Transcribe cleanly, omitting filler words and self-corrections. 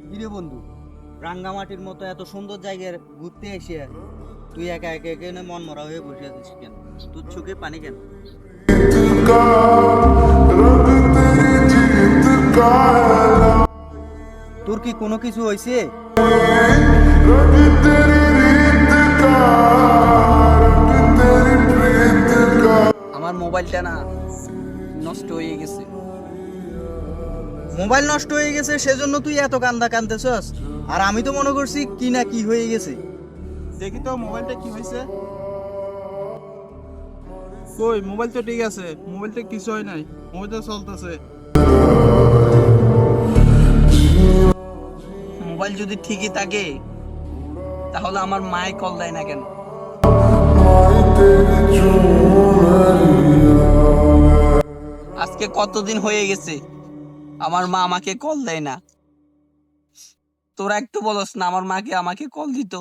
কিরে বন্ধু, রাঙ্গামাটির মতো এত সুন্দর জায়গায় ঘুরতে এসে তুই একা একা এখানে মন মরা হয়ে বসে আছিস কেন? তোর চোখে পানি কেন? তোর কি কোনো কিছু হয়েছে? আমার মোবাইলটা না নষ্ট হয়ে গেছে। মোবাইল নষ্ট হয়ে গেছে সেজন্য তুই এত কান্দতেছস? আর আমি তো মনে করছি কি না কি হয়ে গেছে। দেখি তো মোবাইলটা কি হয়েছে। কই, মোবাইল তো ঠিক আছে, মোবাইলটা কিছু হয় নাই, মোবাইলটা চলতেছে। মোবাইল যদি ঠিকই থাকে তাহলে আমার মায়ে কল দেয় না কেন? আজকে কতদিন হয়ে গেছে আমার মা আমাকে কল দেয় না। তোরা একটু বলস না আমার মাকে আমাকে কল দিত।